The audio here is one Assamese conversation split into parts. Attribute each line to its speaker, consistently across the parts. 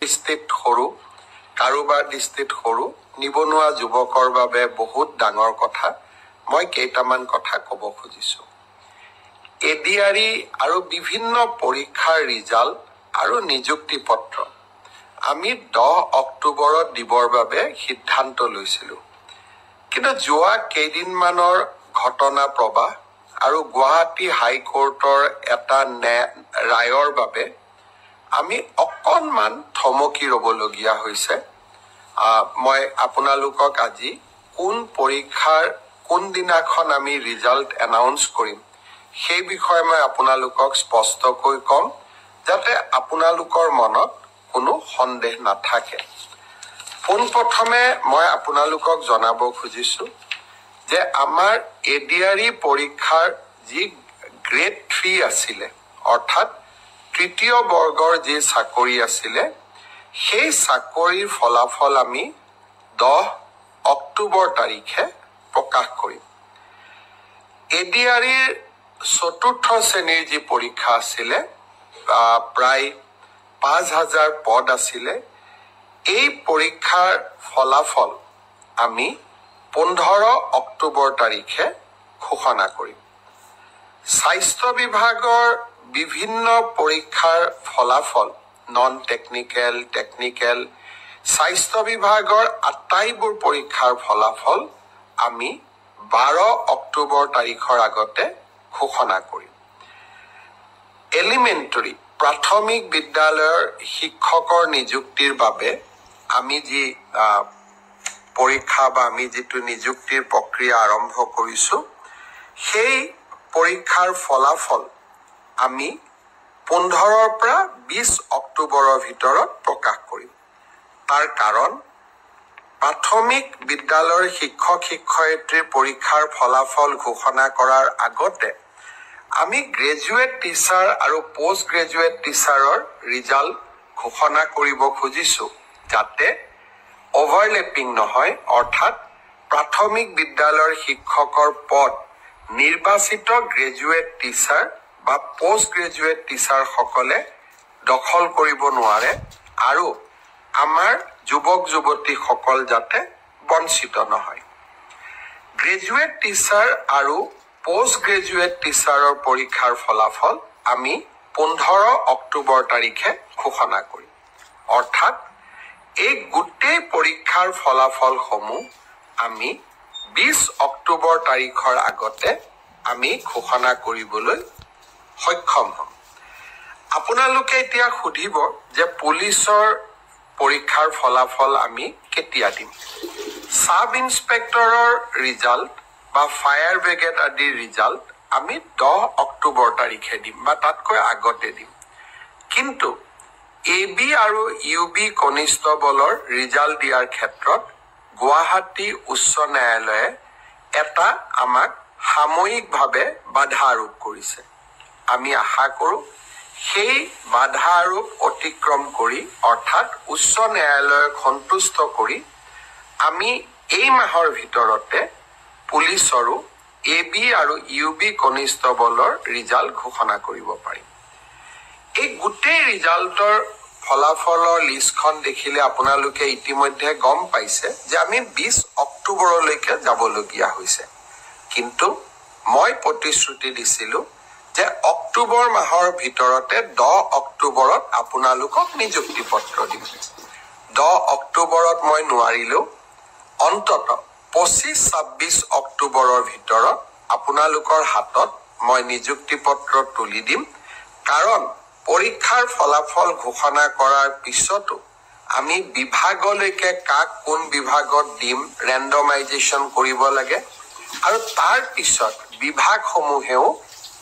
Speaker 1: দৃষ্টিত সৰু কাৰোবাৰ দৃষ্টিত সৰু নিবনুৱা যুৱকৰ বাবে বহুত ডাঙৰ কথা মই কেইটামান কথা ক'ব খুজিছো এডিআৰই আৰু বিভিন্ন পৰীক্ষাৰ ৰিজাল্ট আৰু নিযুক্তি পত্ৰ আমি 10 অক্টোবৰত দিবৰ বাবে সিদ্ধান্ত লৈছিলো কিন্তু যোৱা কেইদিনমানৰ ঘটনা প্ৰবাহ আৰু গুৱাহাটী হাইকোৰ্টৰ এটা ৰায়ৰ বাবে আমি অকণমান থমকি ৰ'বলগীয়া হৈছে মই আপোনালোকক আজি কোন পৰীক্ষাৰ কোন দিনাখন আমি ৰিজাল্ট এনাউন্স কৰিম সেই বিষয়ে মই আপোনালোকক স্পষ্টকৈ কম যাতে আপোনালোকৰ মনত কোনো সন্দেহ নাথাকে পোনপ্ৰথমে মই আপোনালোকক জনাব খুজিছো যে আমাৰ এডিআৰই পৰীক্ষাৰ যি গ্ৰেড 3 আছিলে অৰ্থাৎ তৃতীয় বৰ্গৰ যি চাকৰি আছিলে সেই চাকৰিৰ ফলাফল আমি 10 অক্টোবৰ তাৰিখে প্ৰকাশ কৰিম এডিআৰইৰ চতুৰ্থ শ্ৰেণীৰ যি পৰীক্ষা আছিলে প্ৰায় 5000 পদ আছিলে এই পৰীক্ষাৰ ফলাফল আমি 15 অক্টোবৰ তাৰিখে ঘোষণা কৰিম স্বাস্থ্য বিভাগৰ বিভিন্ন পৰীক্ষাৰ ফলাফল নন টেকনিক্যাল টেকনিক্যাল স্বাস্থ্য বিভাগৰ আটাইবোৰ পৰীক্ষাৰ ফলাফল আমি 12 অক্টোবৰ তাৰিখৰ আগতে ঘোষণা কৰিম এলিমেন্টাৰী প্ৰাথমিক বিদ্যালয়ৰ শিক্ষকৰ নিযুক্তিৰ বাবে আমি যি পৰীক্ষা বা আমি যেটো নিযুক্তিৰ প্ৰক্ৰিয়া আৰম্ভ কৰিছো সেই পৰীক্ষাৰ ফলাফল আমি 15 পৰা 20 অক্টোবৰৰ ভিতৰত প্ৰকাশ কৰিম তাৰ কাৰণ প্ৰাথমিক বিদ্যালয়ৰ শিক্ষক শিক্ষয়িত্ৰীৰ পৰীক্ষাৰ ফলাফল ঘোষণা কৰাৰ আগতে আমি গ্ৰেজুৱেট টিচাৰ আৰু পোষ্ট গ্ৰেজুৱেট টিচাৰৰ ৰিজাল্ট ঘোষণা কৰিব খুজিছো যাতে ওভাৰলেপিং নহয় অৰ্থাৎ প্ৰাথমিক বিদ্যালয়ৰ শিক্ষকৰ পদ নিৰ্বাচিত গ্ৰেজুৱেট টিচাৰ বা পোষ্ট গ্ৰেজুৱেট টিচাৰ সকলে দখল কৰিব নোৱাৰে আৰু আমাৰ যুৱক যুৱতী সকল যাতে বঞ্চিত নহয় গ্ৰেজুৱেট টিচাৰ আৰু পোষ্ট গ্ৰেজুৱেট টিচাৰৰ পৰীক্ষাৰ ফলাফল আমি 15 অক্টোবৰ তাৰিখে ঘোষণা কৰিম অৰ্থাৎ এই গোটেই পৰীক্ষাৰ ফলাফলসমূহ আমি 20 অক্টোবৰ তাৰিখৰ আগতে আমি ঘোষণা কৰিবলৈ সক্ষম হ'ম আপোনালোকে এতিয়া সুধিব যে পুলিচৰ পৰীক্ষাৰ ফলাফল আমি কেতিয়া দিম সাব ইন্সপেক্টৰৰ ৰিজাল্ট বা ফায়াৰ ব্ৰিগেড আদিৰ ৰিজাল্ট আমি 10 অক্টোবৰ তাৰিখে দিম বা তাতকৈ আগতে দিম কিন্তু এবি আৰু ইউবি কনিষ্টবলৰ ৰিজাল্ট দিয়াৰ ক্ষেত্ৰত গুৱাহাটী উচ্চ ন্যায়ালয়ে এটা আমাক সাময়িকভাৱে বাধা আৰোপ কৰিছে আমি আশা কৰো সেই বাধা আৰোপ অতিক্ৰম কৰি অৰ্থাৎ উচ্চ ন্যায়ালয়ক সন্তুষ্ট কৰি আমি এই মাহৰ ভিতৰতে পুলিচৰো এবি আৰু ইউবি কনিষ্টবলৰ ৰিজাল্ট ঘোষণা কৰিব পাৰিম এই গোটেই ৰিজাল্টৰ ফলাফলৰ লিষ্টখন দেখিলে আপোনালোকে ইতিমধ্যে গম পাইছে যে আমি 20 অক্টোবৰলৈকে যাবলগীয়া হৈছে কিন্তু মই প্ৰতিশ্ৰুতি দিছিলো যে অক্টোবৰ মাহৰ ভিতৰতে 10 অক্টোবৰত আপোনালোকক নিযুক্তি পত্ৰ দিম 10 অক্টোবৰত মই নোৱাৰিলো অন্তত 25-26 অক্টোবৰৰ ভিতৰত আপোনালোকৰ হাতত মই নিযুক্তি পত্ৰ তুলি দিম কাৰণ পৰীক্ষাৰ ফলাফল ঘোষণা কৰাৰ পিছতো আমি বিভাগলৈকে কাক কোন বিভাগত দিম ৰেণ্ডমাইজেশ্যন কৰিব লাগে আৰু তাৰ পিছত বিভাগসমূহেও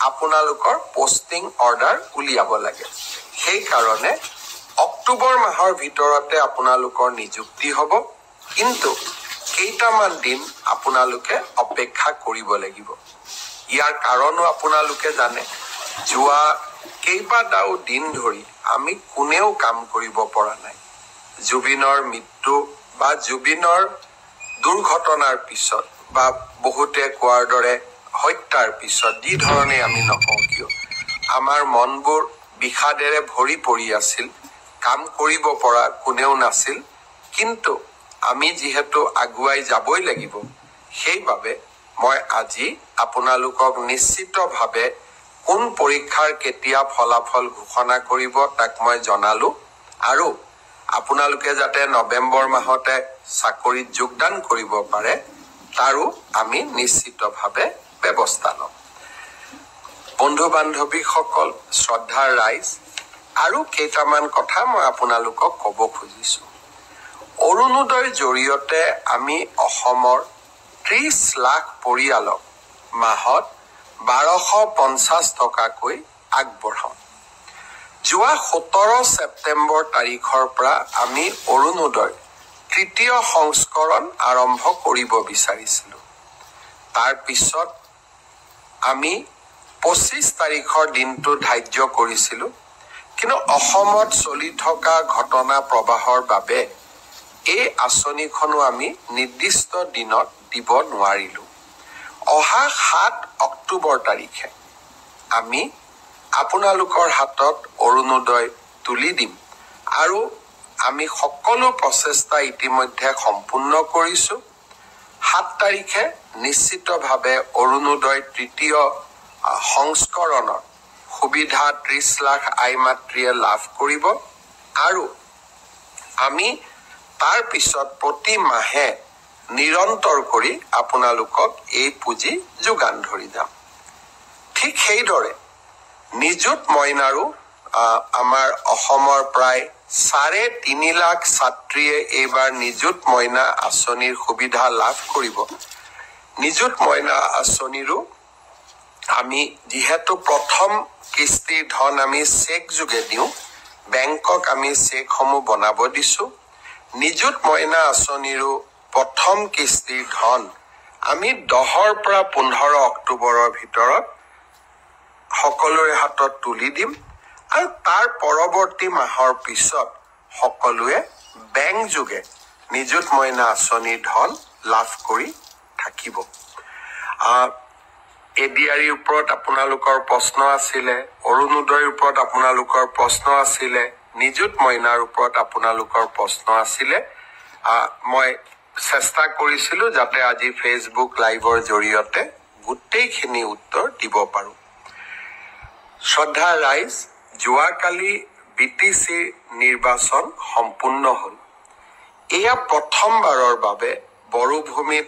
Speaker 1: আপোনালোকৰ পোষ্টিং অৰ্ডাৰ উলিয়াব লাগে সেই কাৰণে অক্টোবৰ মাহৰ ভিতৰতে আপোনালোকৰ নিযুক্তি হ'ব কিন্তু কেইটামান দিন আপোনালোকে অপেক্ষা কৰিব লাগিব ইয়াৰ কাৰণো আপোনালোকে জানে যোৱা কেইবাটাও দিন ধৰি আমি কোনেও কাম কৰিব পৰা নাই জুবিনৰ মৃত্যু বা জুবিনৰ দুৰ্ঘটনাৰ পিছত বা বহুতে কোৱাৰ দৰে হত্যাৰ পিছত যি ধৰণে আমি নকওঁ কিয় আমাৰ মনবোৰ বিষাদেৰে ভৰি পৰি আছিল কাম কৰিব পৰা কোনেও নাছিল কিন্তু আমি যিহেতু আগুৱাই যাবই লাগিব সেইবাবে মই আজি আপোনালোকক নিশ্চিতভাৱে কোন পৰীক্ষাৰ কেতিয়া ফলাফল ঘোষণা কৰিব তাক মই জনালো আৰু আপোনালোকে যাতে নৱেম্বৰ মাহতে চাকৰিত যোগদান কৰিব পাৰে তাৰো আমি নিশ্চিতভাৱে ব্যৱস্থা লম বন্ধু বান্ধৱীসকল শ্ৰদ্ধাৰ ৰাইজ আৰু কেইটামান কথা মই আপোনালোকক ক'ব খুজিছো অৰুণোদয়ৰ জৰিয়তে আমি অসমৰ 30 লাখ পৰিয়ালক মাহত 1250 টকাকৈ আগবঢ়াম যোৱা 17 ছেপ্টেম্বৰ তাৰিখৰ পৰা আমি অৰুণোদয় তৃতীয় সংস্কৰণ আৰম্ভ কৰিব বিচাৰিছিলো তাৰ পিছত আমি 25 তাৰিখৰ দিনটো ধাৰ্য কৰিছিলো কিন্তু অসমত চলি থকা ঘটনা প্ৰবাহৰ বাবে এই আঁচনিখনো আমি নিৰ্দিষ্ট দিনত দিব নোৱাৰিলো অহা 7 অক্টোবৰ তাৰিখে আমি আপোনালোকৰ হাতত অৰুণোদয় তুলি দিম আৰু আমি সকলো প্ৰচেষ্টা ইতিমধ্যে সম্পূৰ্ণ কৰিছো 7 তাৰিখে নিশ্চিতভাৱে অৰুণোদয় তৃতীয় সংস্কৰণৰ সুবিধা 30 লাখ আই মাতৃয়ে লাভ কৰিব আৰু আমি তাৰ পিছত প্ৰতি মাহে নিৰন্তৰ কৰি আপোনালোকক এই পুঁজি যোগান ধৰি যাম ঠিক সেইদৰে নিযুত মইনাৰো আমাৰ অসমৰ প্ৰায় 3.5 লাখ ছাত্ৰীয়ে এইবাৰ নিযুত মইনা আঁচনিৰ সুবিধা লাভ কৰিব নিযুত মইনা আঁচনিৰো আমি যিহেতু প্ৰথম কিস্তিৰ ধন আমি চেক যোগে দিওঁ বেংকক আমি চেকসমূহ বনাব দিছো নিযুত মইনা আঁচনিৰো প্ৰথম কিস্তিৰ ধন আমি 10 পৰা 15 অক্টোবৰৰ ভিতৰত সকলোৰে হাতত তুলি দিম আৰু তাৰ পৰৱৰ্তী মাহৰ পিছত সকলোৱে বেংক যোগে নিযুত মইনা আঁচনিৰ ধন লাভ কৰি থাকিব এডিআৰিৰ ওপৰত আপোনালোকৰ প্ৰশ্ন আছিলে অৰুণোদয়ৰ ওপৰত আপোনালোকৰ প্ৰশ্ন আছিলে নিযুত মইনাৰ ওপৰত আপোনালোকৰ প্ৰশ্ন আছিলে মই চেষ্টা কৰিছিলো যাতে আজি ফেচবুক লাইভৰ জৰিয়তে গোটেইখিনি উত্তৰ দিব পাৰো শ্ৰদ্ধাৰ ৰাইজ যোৱাকালি বিটিচি নিৰ্বাচন সম্পূৰ্ণ হ'ল এয়া প্ৰথমবাৰৰ বাবে বড়োভূমিত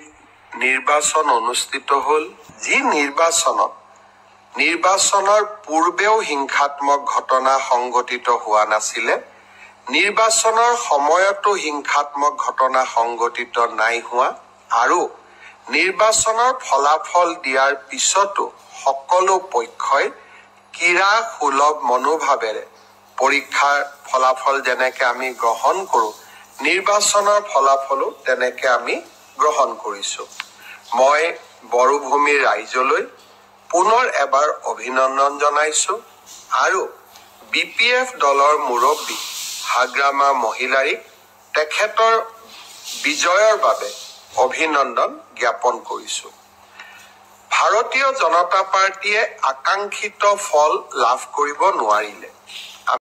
Speaker 1: নিৰ্বাচন অনুষ্ঠিত হ'ল যি নিৰ্বাচনৰ পূৰ্বেও হিংসাত্মক ঘটনা সংঘটিত হোৱা নাছিলে নিৰ্বাচনৰ সময়তো হিংসাত্মক ঘটনা সংঘটিত নাই হোৱা আৰু নিৰ্বাচনৰ ফলাফল দিয়াৰ পিছতো সকলো পক্ষই কিৰা সুলভ মনোভাৱেৰে পৰীক্ষাৰ ফলাফল যেনেকে আমি গ্ৰহণ কৰো নিৰ্বাচনৰ ফলাফলো তেনেকে আমি গ্ৰহণ কৰিছো মই বড়োভূমিৰ ৰাইজলৈ পুনৰ এবাৰ অভিনন্দন জনাইছো আৰু বিপিএফ দলৰ মুৰব্বী হাগ্ৰামা মহিলাৰীক তেখেতৰ বিজয়ৰ বাবে অভিনন্দন জ্ঞাপন কৰিছো ভাৰতীয় জনতা পাৰ্টিয়ে আকাংক্ষিত ফল লাভ কৰিব নোৱাৰিলে